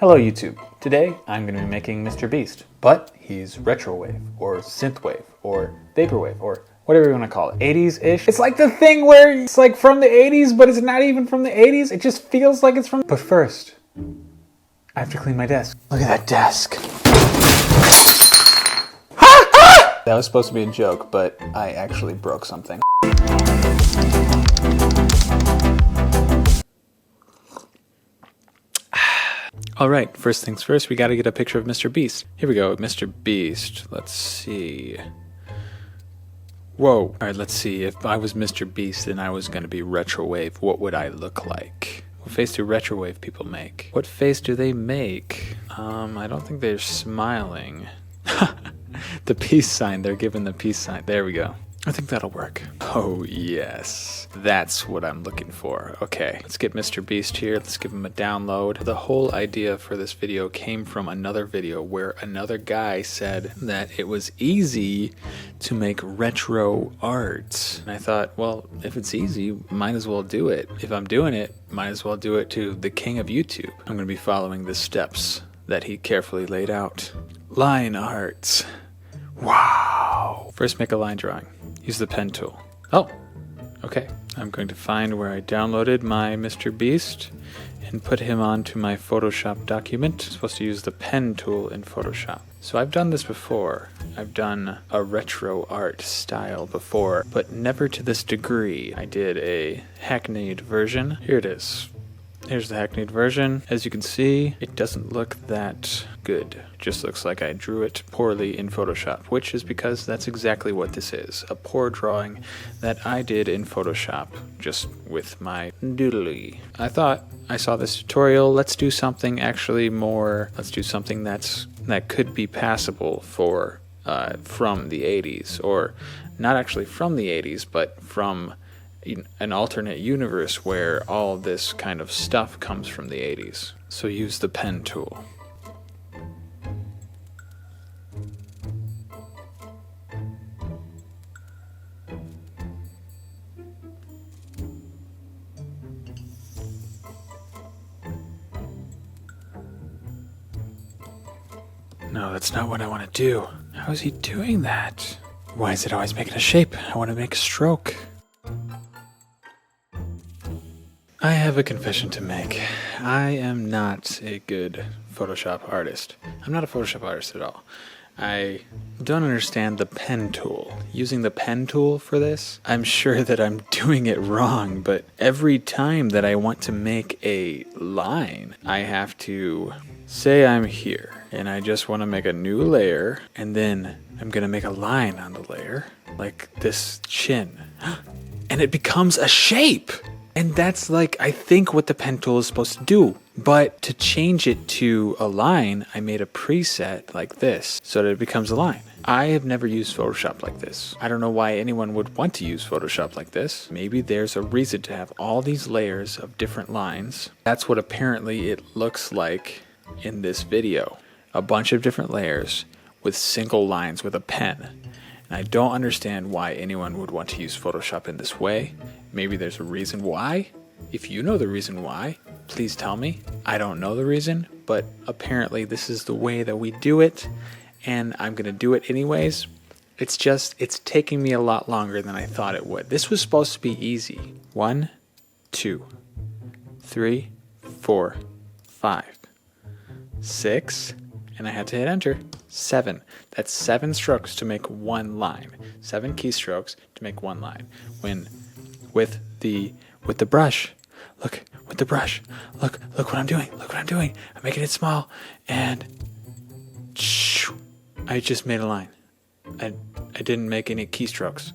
Hello YouTube. Today I'm going to be making Mrbeast, but he's Retrowave, or synthwave, or vaporwave, or whatever you want to call it. 80s-ish. It's like the thing where it's like from the 80s, but it's not even from the 80s. It just feels like it's from... But first, I have to clean my desk. Look at that desk. That was supposed to be a joke, but I actually broke something. Alright, first things first, we gotta get a picture of Mrbeast. Here we go, Mrbeast. Let's see. Whoa. Alright, let's see. If I was Mrbeast and I was gonna be Retrowave, what would I look like? What face do Retrowave people make? What face do they make? I don't think they're smiling. The peace sign, they're giving the peace sign. There we go. I think that'll work. Oh yes, that's what I'm looking for. Okay, let's get Mrbeast here. Let's give him a download. The whole idea for this video came from another video where another guy said that it was easy to make retro art. And I thought, well, if it's easy, might as well do it. If I'm doing it, might as well do it to the king of YouTube. I'm gonna be following the steps that he carefully laid out. Line arts. Wow. First make a line drawing. Use the pen tool. Oh, okay. I'm going to find where I downloaded my Mrbeast and put him onto my Photoshop document. I'm supposed to use the pen tool in Photoshop. So I've done this before. I've done a retro art style before, but never to this degree. I did a hackneyed version. Here it is. Here's the hackneyed version. As you can see, it doesn't look that good. It just looks like I drew it poorly in Photoshop, which is because that's exactly what this is. A poor drawing that I did in Photoshop, just with my doodly. I thought I saw this tutorial, let's do something actually more, let's do something that could be passable for from the 80s, or not actually from the 80s, but from an alternate universe where all this kind of stuff comes from the 80s. So use the pen tool. No, that's not what I want to do. How is he doing that? Why is it always making a shape? I want to make a stroke. I have a confession to make. I am not a good Photoshop artist. I'm not a Photoshop artist at all. I don't understand the pen tool. Using the pen tool for this, I'm sure that I'm doing it wrong, but every time that I want to make a line, I have to say I'm here, and I just want to make a new layer, and then I'm gonna make a line on the layer, like this chin, and it becomes a shape! And that's like, I think what the pen tool is supposed to do. But to change it to a line, I made a preset like this so that it becomes a line. I have never used Photoshop like this. I don't know why anyone would want to use Photoshop like this. Maybe there's a reason to have all these layers of different lines. That's what apparently it looks like in this video. A bunch of different layers with single lines with a pen. And I don't understand why anyone would want to use Photoshop in this way. Maybe there's a reason why. If you know the reason why, please tell me. I don't know the reason, but apparently this is the way that we do it, and I'm gonna do it anyways. It's taking me a lot longer than I thought it would. This was supposed to be easy. 1, 2, 3, 4, 5, 6, and I had to hit enter. 7. That's 7 strokes to make one line. 7 keystrokes to make one line. With the brush. Look, with the brush. Look what I'm doing. Look what I'm doing. I'm making it small, and I just made a line. I didn't make any keystrokes.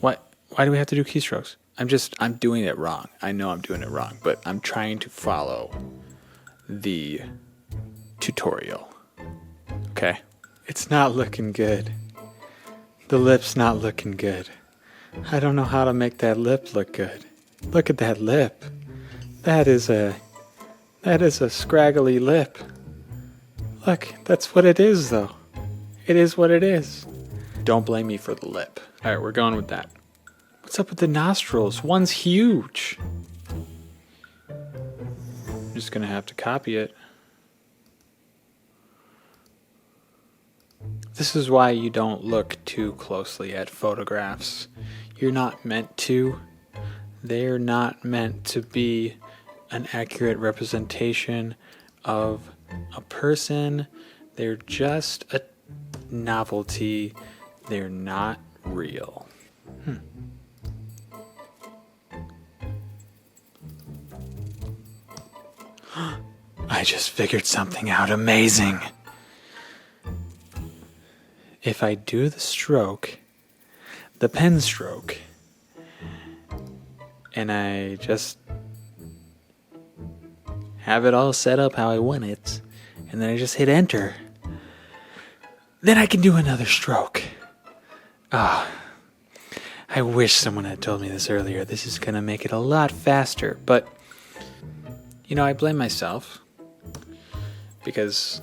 What? Why do we have to do keystrokes? I'm doing it wrong. I know I'm doing it wrong, but I'm trying to follow the tutorial. Okay? It's not looking good. The lip's not looking good. I don't know how to make that lip look good. Look at that lip. That is a scraggly lip. Look, that's what it is though. It is what it is. Don't blame me for the lip. Alright, we're going with that. What's up with the nostrils? One's huge. I'm just gonna have to copy it. This is why you don't look too closely at photographs. You're not meant to. They're not meant to be an accurate representation of a person. They're just a novelty. They're not real. I just figured something out amazing. If I do the stroke, the pen stroke, and I just have it all set up how I want it, and then I just hit enter, then I can do another stroke. I wish someone had told me this earlier. This is gonna make it a lot faster, but you know, I blame myself because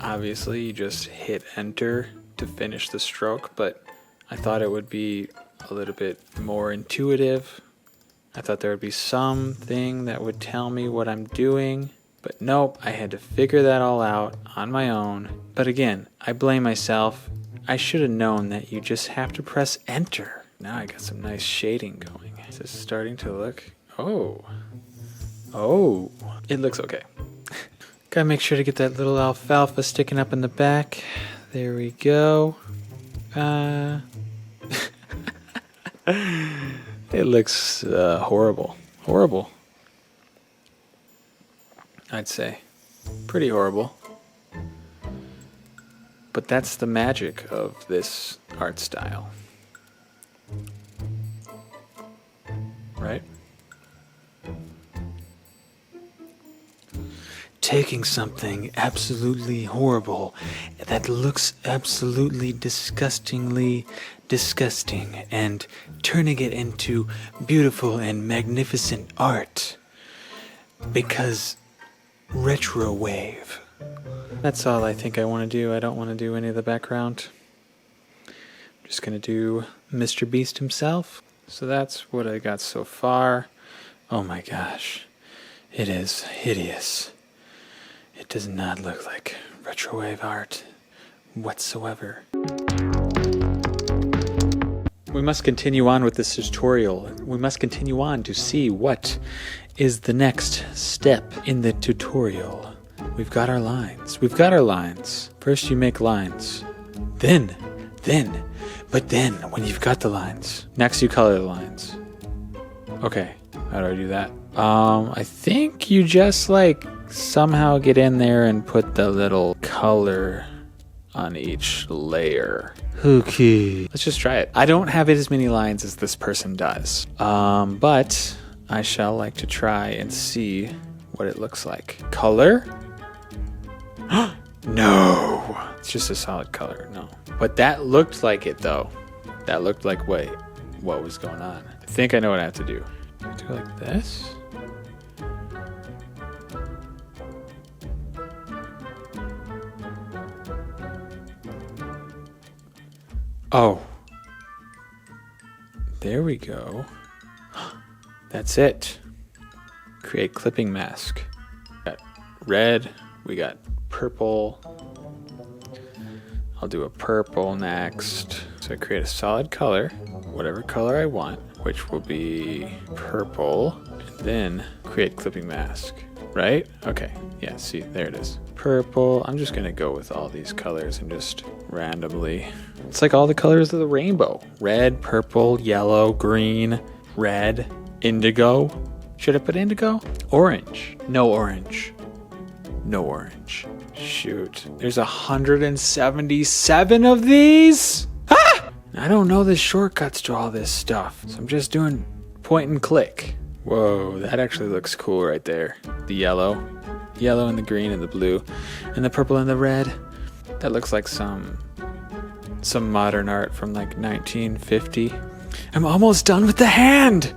obviously you just hit enter to finish the stroke, but I thought it would be a little bit more intuitive. I thought there would be something that would tell me what I'm doing, but nope, I had to figure that all out on my own. But again, I blame myself. I should have known that you just have to press enter. Now I got some nice shading going. Is this starting to look? Oh, it looks okay. Gotta make sure to get that little alfalfa sticking up in the back. There we go. It looks horrible. Horrible. I'd say. Pretty horrible. But that's the magic of this art style. Right? Taking something absolutely horrible that looks absolutely disgustingly disgusting and turning it into beautiful and magnificent art. Because Retrowave. That's all I think I want to do. I don't want to do any of the background. I'm just going to do Mrbeast himself. So that's what I got so far. Oh my gosh. It is hideous. It does not look like Retrowave art whatsoever. We must continue on with this tutorial. We must continue on to see what is the next step in the tutorial. We've got our lines. First you make lines. Then, when you've got the lines, next you color the lines. Okay, how do I do that? I think you just somehow get in there and put the little color on each layer. Okay. Let's just try it. I don't have as many lines as this person does. But I shall like to try and see what it looks like. Color? No. It's just a solid color. No. But that looked like it though. That looked like, wait, what was going on? I think I know what I have to do. I have to go like this. Oh, there we go. That's it. Create clipping mask. We got red, we got purple. I'll do a purple next. So I create a solid color, whatever color I want, which will be purple, and then create clipping mask, right? Okay, yeah, see, there it is. Purple, I'm just gonna go with all these colors and just randomly. It's like all the colors of the rainbow. Red, purple, yellow, green, red, indigo. Should I put indigo? Orange. No orange. No orange. Shoot. There's 177 of these? Ah! I don't know the shortcuts to all this stuff. So I'm just doing point and click. Whoa, that actually looks cool right there. The yellow. Yellow and the green and the blue. And the purple and the red. That looks like some modern art from 1950. I'm almost done with the hand!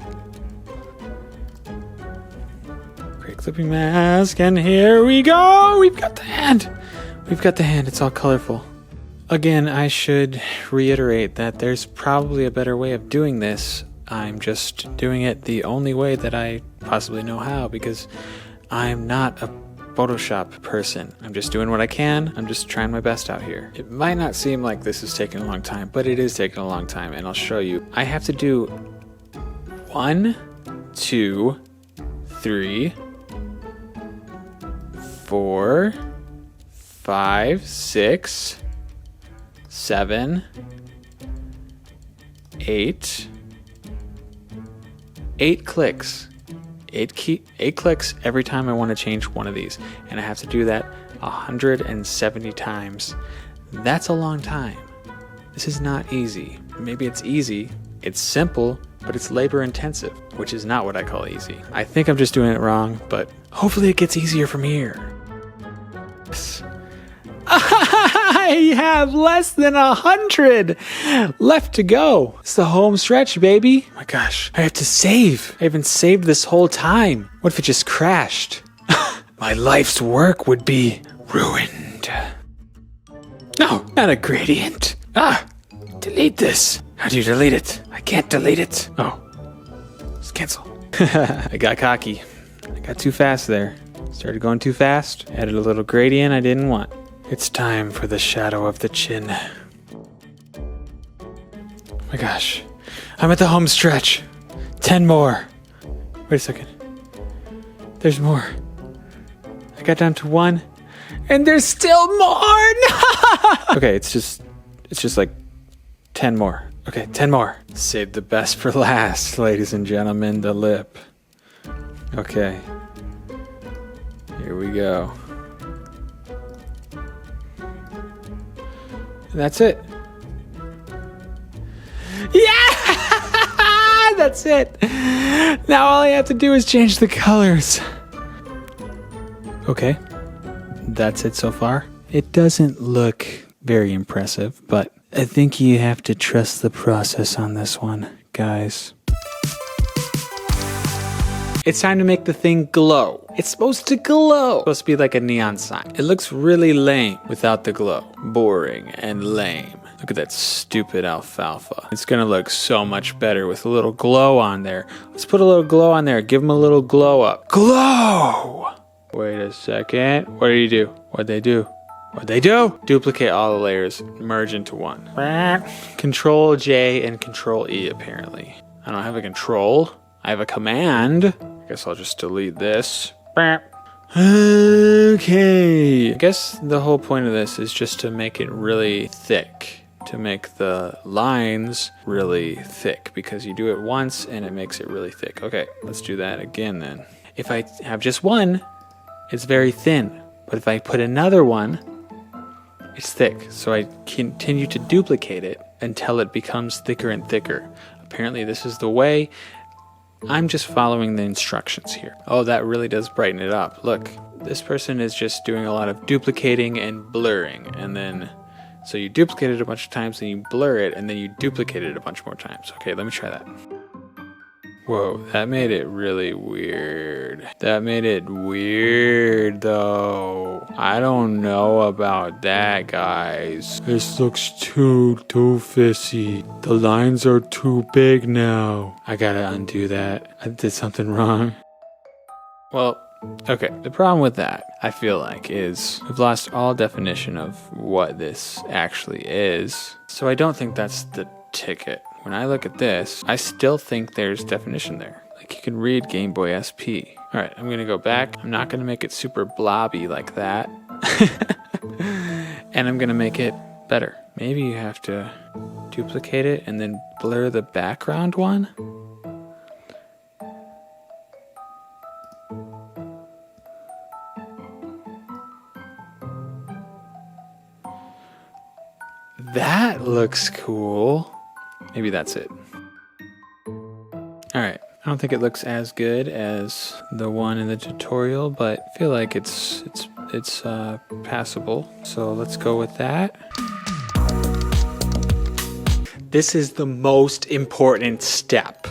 Great clipping mask, and here we go! We've got the hand! We've got the hand, it's all colorful. Again, I should reiterate that there's probably a better way of doing this. I'm just doing it the only way that I possibly know how, because I'm not a Photoshop person. I'm just doing what I can. I'm just trying my best out here. It might not seem like this is taking a long time, but it is taking a long time, and I'll show you. I have to do 1, 2, 3, 4, 5, 6, 7, 8. 8 clicks. 8 clicks every time I want to change one of these. And I have to do that 170 times. That's a long time. This is not easy. Maybe it's easy. It's simple, but it's labor intensive, which is not what I call easy. I think I'm just doing it wrong, but hopefully it gets easier from here. I have less than 100 left to go. It's the home stretch, baby. Oh my gosh, I have to save. I haven't saved this whole time. What if it just crashed? My life's work would be ruined. No, not a gradient. Delete this. How do you delete it? I can't delete it. Oh, just cancel. I got cocky. I got too fast there. Started going too fast. Added a little gradient I didn't want. It's time for the shadow of the chin. Oh my gosh. I'm at the home stretch. 10 more. Wait a second. There's more. I got down to 1. And there's still more! No! Okay, it's just like 10 more. Okay, 10 more. Saved the best for last, ladies and gentlemen, the lip. Okay. Here we go. And that's it. Yeah! That's it. Now all I have to do is change the colors. Okay. That's it so far. It doesn't look very impressive, but I think you have to trust the process on this one, guys. It's time to make the thing glow. It's supposed to glow. It's supposed to be like a neon sign. It looks really lame without the glow. Boring and lame. Look at that stupid alfalfa. It's gonna look so much better with a little glow on there. Let's put a little glow on there. Give them a little glow up. Glow! Wait a second. What do you do? What'd they do? What'd they do? Duplicate all the layers. Merge into one. Control J and Control E apparently. I don't have a control. I have a command. I guess I'll just delete this. Okay. I guess the whole point of this is just to make it really thick. To make the lines really thick. Because you do it once and it makes it really thick. Okay, let's do that again then. If I have just one, it's very thin. But if I put another one, it's thick. So I continue to duplicate it until it becomes thicker and thicker. Apparently this is the way. I'm just following the instructions here. Oh, that really does brighten it up. Look, this person is just doing a lot of duplicating and blurring. And then, so you duplicate it a bunch of times, then you blur it, and then you duplicate it a bunch more times. Okay, let me try that. Whoa, that made it really weird. That made it weird, though. I don't know about that, guys. This looks too doofusy. The lines are too big now. I gotta undo that. I did something wrong. Well, okay, the problem with that, I feel like, is we've lost all definition of what this actually is. So I don't think that's the ticket. When I look at this, I still think there's definition there. Like you can read Game Boy SP. All right, I'm gonna go back. I'm not gonna make it super blobby like that. And I'm gonna make it better. Maybe you have to duplicate it and then blur the background one. That looks cool. Maybe that's it. Alright, I don't think it looks as good as the one in the tutorial, but I feel like it's passable. So let's go with that. This is the most important step.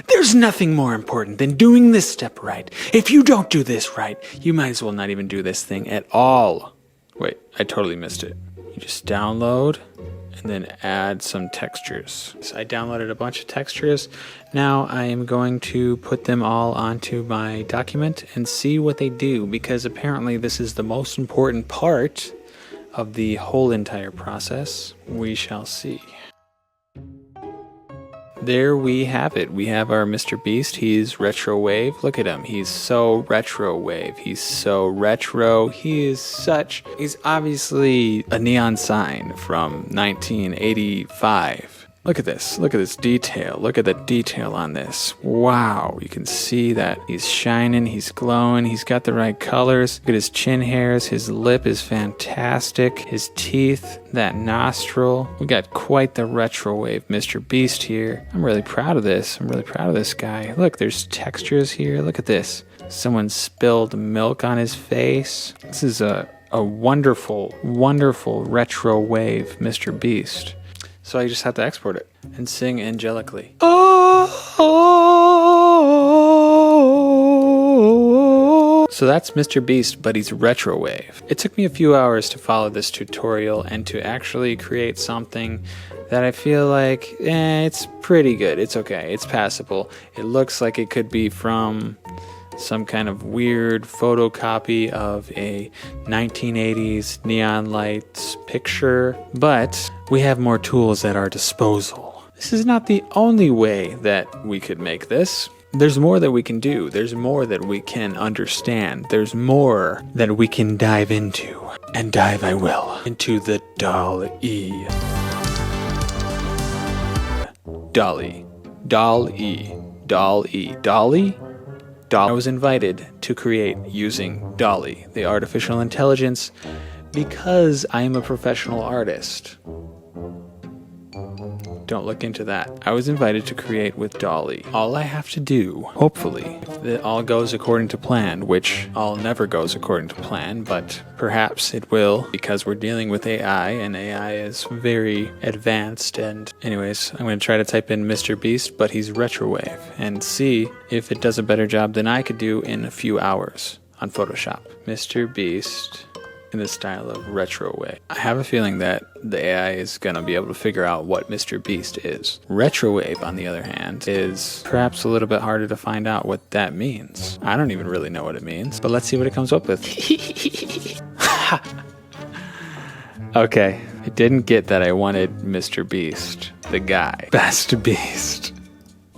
There's nothing more important than doing this step right. If you don't do this right, you might as well not even do this thing at all. Wait, I totally missed it. You just download and then add some textures. So I downloaded a bunch of textures. Now I am going to put them all onto my document and see what they do, because apparently this is the most important part of the whole entire process. We shall see. There we have it. We have our Mrbeast. He's Retrowave. Look at him. He's so Retrowave. He's so retro. He's obviously a neon sign from 1985. Look at this. Look at this detail. Look at the detail on this. Wow. You can see that he's shining. He's glowing. He's got the right colors. Look at his chin hairs. His lip is fantastic. His teeth, that nostril. We got quite the Retrowave Mrbeast here. I'm really proud of this. I'm really proud of this guy. Look, there's textures here. Look at this. Someone spilled milk on his face. This is a wonderful, wonderful Retrowave Mrbeast. So I just have to export it and sing angelically. Oh. So that's Mrbeast, but he's Retrowave. It took me a few hours to follow this tutorial and to actually create something that I feel like, it's pretty good. It's okay. It's passable. It looks like it could be from some kind of weird photocopy of a 1980s neon lights picture, but we have more tools at our disposal. This is not the only way that we could make this. There's more that we can do. There's more that we can understand. There's more that we can dive into. And dive I will into the Dall E. Dall E. Dall E. Dall E. Dall E? I was invited to create using Dall E, the artificial intelligence, because I am a professional artist. Don't look into that. I was invited to create with Dall E. All I have to do, hopefully, if it all goes according to plan, which all never goes according to plan, but perhaps it will, because we're dealing with AI, and AI is very advanced. And anyways, I'm going to try to type in Mrbeast, but he's Retrowave, and see if it does a better job than I could do in a few hours on Photoshop. Mrbeast in the style of Retrowave. I have a feeling that the AI is going to be able to figure out what Mrbeast is. Retrowave, on the other hand, is perhaps a little bit harder to find out what that means. I don't even really know what it means, but let's see what it comes up with. Okay, I didn't get that I wanted Mrbeast, the guy. Best Beast.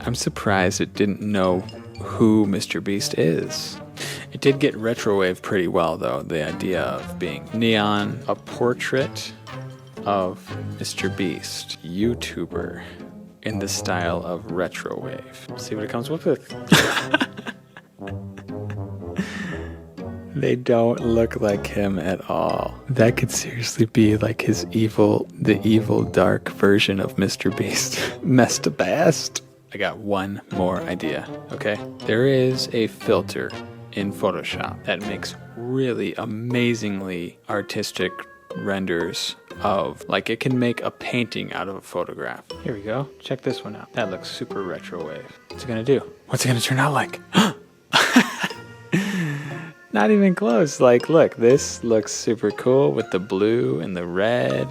I'm surprised it didn't know who Mrbeast is. It did get Retrowave pretty well, though. The idea of being neon, a portrait of Mrbeast, YouTuber in the style of Retrowave. Let's see what it comes up with. They don't look like him at all. That could seriously be like the evil dark version of Mrbeast. Mrbeast. I got one more idea, okay? There is a filter in Photoshop that makes really amazingly artistic renders of, like, it can make a painting out of a photograph. Here we go. Check this one out. That looks super Retrowave. What's it gonna do? What's it gonna turn out like? Not even close. Like, look, this looks super cool with the blue and the red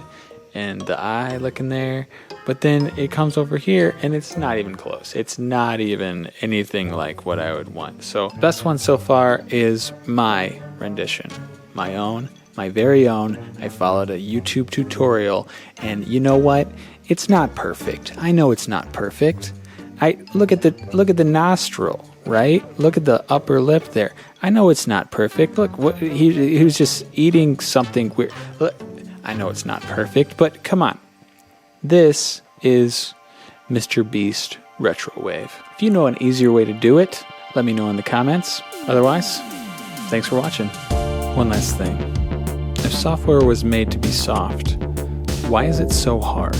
and the eye looking there. But then it comes over here and it's not even close. It's not even anything like what I would want. So best one so far is my rendition. My own, my very own. I followed a YouTube tutorial, and you know what? It's not perfect. I know it's not perfect. Look at the nostril, right? Look at the upper lip there. I know it's not perfect. Look, he was just eating something weird. Look, I know it's not perfect, but come on. This is Mrbeast Retrowave. If you know an easier way to do it, let me know in the comments. Otherwise, thanks for watching. One last thing. If software was made to be soft, why is it so hard?